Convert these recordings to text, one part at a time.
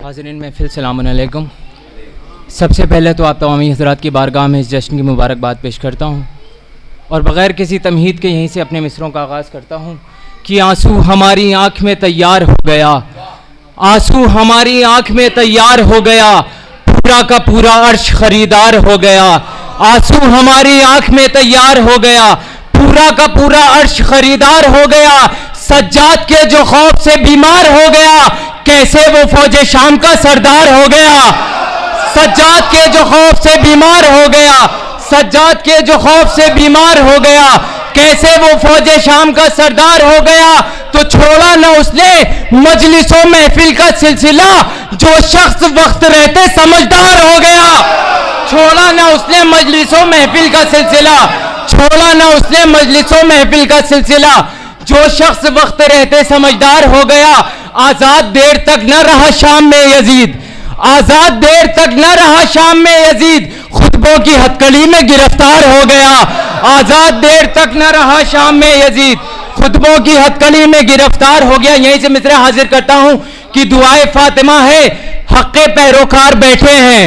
हाज़रीन महफ़िल सलाम अलैकुम। सबसे पहले तो आप तमामी हज़रात की बारगाह में इस जश्न की मुबारकबाद पेश करता हूँ और बग़ैर किसी तमहीद के यहीं से अपने मिसरों का आगाज़ करता हूँ कि आंसू हमारी आँख में तैयार हो गया, आंसू हमारी आँख में तैयार हो गया, पूरा का पूरा अर्श ख़रीदार हो गया। आंसू हमारी आँख में तैयार हो गया, पूरा का पूरा अर्श ख़रीदार हो गया। सज्जाद के जो खौफ से बीमार हो गया, कैसे वो फौज शाम का सरदार हो गया। सज्जाद के जो खौफ से बीमार हो गया, सज्जाद के जो खौफ से बीमार हो गया, कैसे वो फौज शाम का सरदार हो गया। तो छोड़ा ना उसने मजलिसों महफिल का सिलसिला, जो शख्स वक्त रहते समझदार हो गया। छोड़ा ना उसने मजलिसों महफिल का सिलसिला, छोड़ा ना उसने मजलिसों महफिल का सिलसिला, जो शख्स वक्त रहते समझदार हो गया। आजाद देर तक न रहा शाम में यजीद, आजाद देर तक न रहा शाम में यजीद, खुतबों की हथकड़ी में गिरफ्तार हो गया। आजाद देर तक न रहा शाम में यजीद, खुतबों की हथकड़ी में गिरफ्तार हो गया। यहीं से मिसरे हाजिर करता हूं कि दुआए फातिमा है, हक़्क़े पैरोकार बैठे हैं।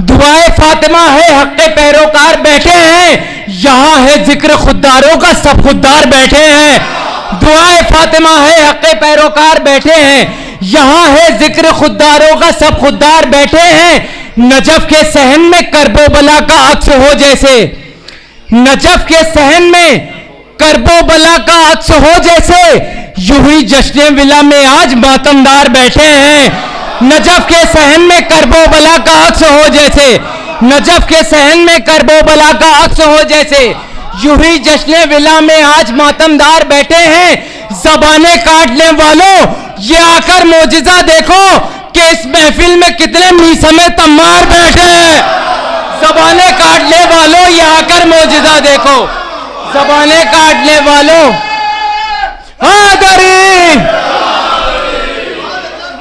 दुआए फातिमा है, हक़्क़े पैरोकार बैठे हैं। यहां है जिक्र खुददारों का, सब खुददार बैठे हैं। दुआए फातिमा है, हक़्क़े पैरोकार बैठे हैं। यहां है जिक्र खुददारों का, सब खुददार बैठे हैं। नजफ के सहन में करबो बला का अक्स हो जैसे, नजफ के सहन में करबो बला का अक्स हो जैसे, यूं ही जश्न विला में आज मातमदार बैठे हैं। नजफ के सहन में करबो बला का अक्स हो जैसे, नजफ के सहन में करबो बला का अक्स हो जैसे, यूं ही जश्न विला में आज मातमदार बैठे हैं। ज़बाने काटने वालों ये आकर मोजिज़ा देखो कि इस महफिल में कितने मीसमे तम्मार बैठे हैं। ज़बाने काटने वालों ये आकर मोजिज़ा देखो, ज़बाने काटने वालों हादरी।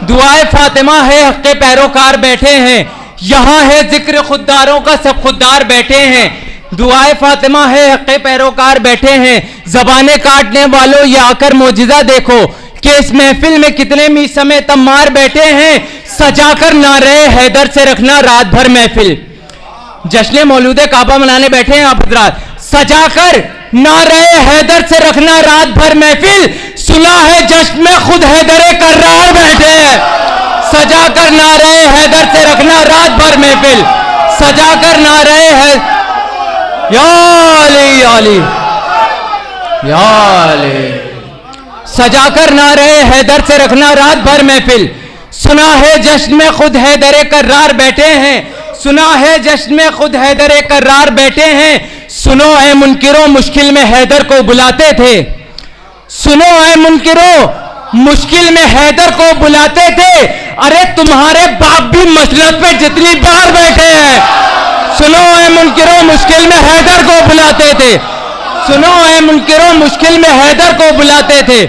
दुआए फातिमा है, हक़्क़े पैरोकार बैठे हैं। यहां है जिक्र खुददारों का, सब खुददार बैठे हैं। दुआए फातिमा है, हक़्क़े पैरोकार बैठे हैं। ज़बाने काटने वालों ये आकर मोजिज़ा देखो कि इस महफिल में कितने मीसमे तम्मार बैठे हैं। सजाकर ना रहे हैदर से रखना रात भर महफिल। जश्न मौलूद काबा मनाने बैठे हैं आप हज़रात। सजाकर ना रहे हैदर से रखना रात भर महफिल, सुना है जश्न में खुद हैदर कर्रार बैठे हैं। सजाकर ना रहे हैदर से रखना रात भर महफिल, सजाकर ना रहे है या अली या अली या अली, सजाकर ना रहे हैदर से रखना रात भर महफिल। सुना है जश्न में खुद हैदर कर्रार बैठे हैं, सुना है जश्न में खुद हैदर कर्रार बैठे हैं। सुनो ऐ मुनकिरों मुश्किल में हैदर को बुलाते थे, सुनो ऐ मुनकिरों मुश्किल में हैदर को बुलाते थे। अरे तुम्हारे बाप भी मसलत पे जितनी बार बैठे हैं। सुनो ऐ मुनकिरों मुश्किल में हैदर को बुलाते थे, सुनो ऐ मुनकिरों मुश्किल में हैदर को बुलाते थे,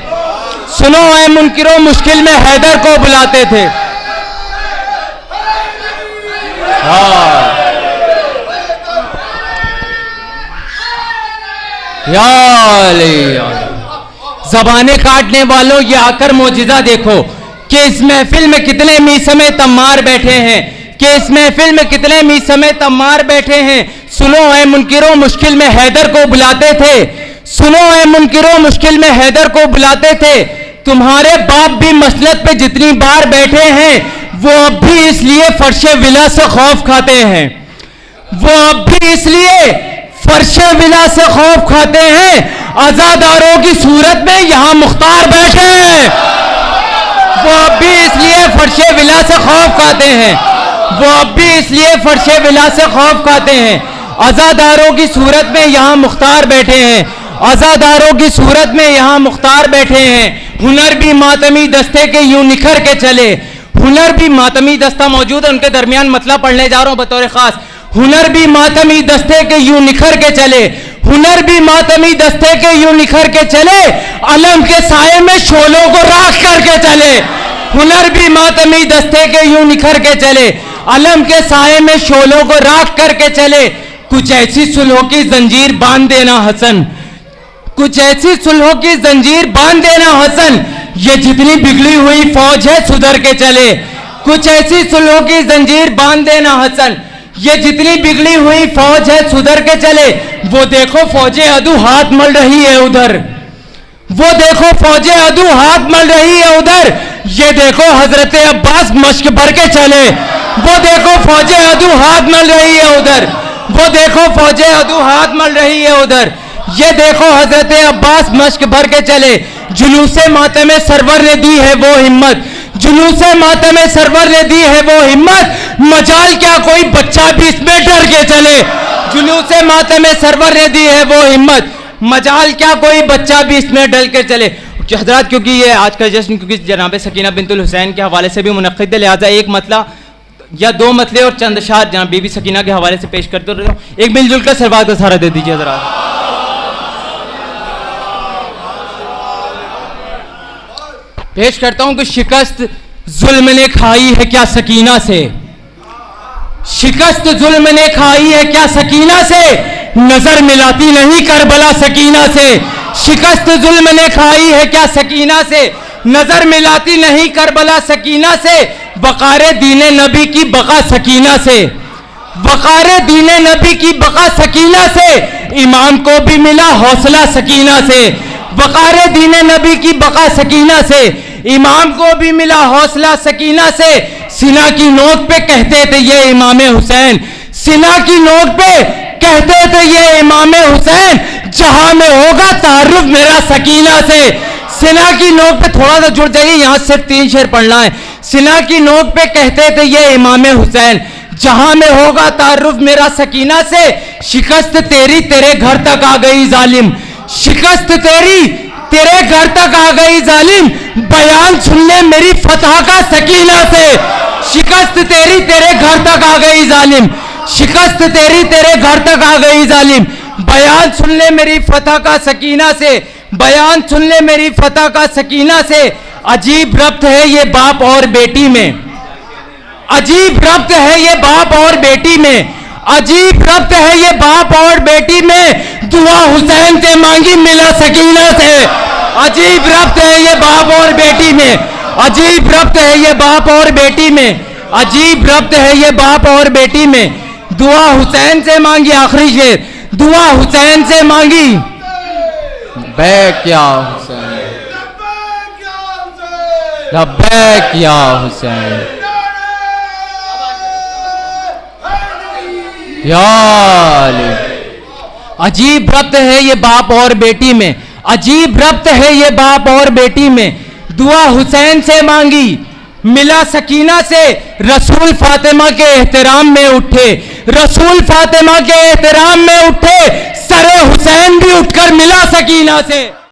सुनो ऐ मुनकिरों मुश्किल में हैदर को बुलाते थे। ज़बाने काटने वालों ये आकर मोजिज़ा देखो कि इस महफिल में कितने मीसमे तम्मार बैठे हैं, कि इस महफिल में कितने मीसमे तम्मार बैठे हैं। सुनो ऐ मुनकिरों मुश्किल में हैदर को बुलाते थे, सुनो ऐ मुनकिरों मुश्किल में हैदर को बुलाते थे। तुम्हारे बाप भी मसलत पे जितनी बार बैठे हैं, वो अब भी इसलिए फर्शे विला से खौफ खाते हैं, वो अब भी इसलिए फर्शे विला से खौफ खाते हैं। आजादारों की सूरत में यहां मुख्तार बैठे हैं, वो अब भी इसलिए फर्शे विला से खौफ खाते हैं, वो अब भी इसलिए फर्शे विला से खौफ खाते हैं। आजादारों की सूरत में यहां मुख्तार बैठे हैं, आजादारों की सूरत में यहां मुख्तार बैठे हैं। हुनर भी मातमी दस्ते के यूं निखर के चले, हुनर भी मातमी दस्ता मौजूद है, उनके दरमियान मतलब पढ़ने जा रहा हूं बतौर खास। हुनर भी मातमी दस्ते के यूं निखर के चले, हुनर भी मातमी दस्ते के यूं निखर के चले, अलम के साए में शोलों को राख करके चले। हुनर भी मातमी दस्ते के यूं निखर के चले, अलम के साए में शोलों को राख करके चले। कुछ ऐसी सुलहों की जंजीर बांध देना हसन, कुछ ऐसी सुलहों की जंजीर बांध देना हसन, ये जितनी बिगड़ी हुई फौज है सुधर के चले। कुछ ऐसी सुलह की जंजीर बांध देना हसन, ये जितनी बिगड़ी हुई फौज है सुधर के चले। वो देखो फौजे अदू हाथ मल रही है उधर, वो देखो फौजे अदू हाथ मल रही है उधर। ये देखो हजरत अब्बास मश्क भर के चले, वो देखो फौजे अदू हाथ मल रही है उधर, वो देखो फौजे अदू हाथ मल रही है उधर। ये देखो हजरत अब्बास मश्क भर के चले, जुलूसे मातमे सरवर ने दी है वो हिम्मत, जुलूसे मातमे सरवर ने दी है वो हिम्मत। मजाल क्या कोई बच्चा भी इसमें डर के चले, जुलूसे मातमे सरवर ने दी है वो हिम्मत। मजाल क्या कोई बच्चा भी इसमें डर के चले। हजरात, क्योंकि ये आज का जश्न क्योंकि जनाब सकीना बिनतुल हुसैन के हवाले से भी मुनक्किद है, लिहाजा एक मतला या दो मतले और चंद अशार जनाब बीबी सकीना के हवाले से पेश करते रहो। एक मिलजुल कर सरवात का सहारा दे दीजिए जरा। पेश करता हूं कि शिकस्त जुल्म ने खाई है क्या सकीना से, शिकस्त जुल्म ने खाई है क्या सकीना से, नजर मिलाती नहीं करबला सकीना से। शिकस्त जुल्म ने खाई है क्या सकीना से, नजर मिलाती नहीं करबला सकीना से। वक़ारे दीने नबी की बका सकीना से, वक़ारे दीने नबी की बका सकीना से। इमाम को भी मिला हौसला सकीना से, वक़ारे दीने नबी की बका सकीना से। इमाम को भी मिला हौसला सकीना से। सीना की नोक पे कहते थे ये इमाम हुसैन, सीना की नोक पे कहते थे ये इमाम हुसैन। जहां में होगा तारुफ मेरा सकीना से। सीना की नोक पे थोड़ा सा जुड़ जाइए, यहां से 3 शेर पढ़ना है। सीना की नोक पे कहते थे ये इमाम हुसैन, जहां में होगा तारुफ मेरा सकीना से। शिकस्त तेरी तेरे घर तक आ गई जालिम, शिकस्त तेरी तेरे घर तक आ गई जालिम। बयान सुन ले मेरी फतह का सकीना से। शिकस्त तेरी तेरे घर तक आ गई जालिम, शिकस्त तेरी तेरे घर तक आ गई जालिम। बयान सुन ले मेरी फतह का सकीना से, बयान सुन ले मेरी फतह का सकीना से। अजीब रब्त है ये बाप और बेटी में, अजीब रब्त है ये बाप और बेटी में, अजीब रब्त है ये बाप और बेटी में। दुआ हुसैन से मांगी मिला सकीना से। अजीब रब्त है ये बाप और बेटी में, अजीब रब्त है ये बाप और बेटी में, अजीब रब्त है ये बाप और बेटी में। दुआ हुसैन से मांगी, आखिरी शेर, दुआ हुसैन से मांगी। लब्बैक या हुसैन, लब्बैक या हुसैन, या अली। अजीब रब्त है ये बाप और बेटी में, अजीब रब्त है ये बाप और बेटी में। दुआ हुसैन से मांगी मिला सकीना से। रसूल फातिमा के एहतराम में उठे, रसूल फातिमा के एहतराम में उठे। सरे हुसैन भी उठकर मिला सकीना से।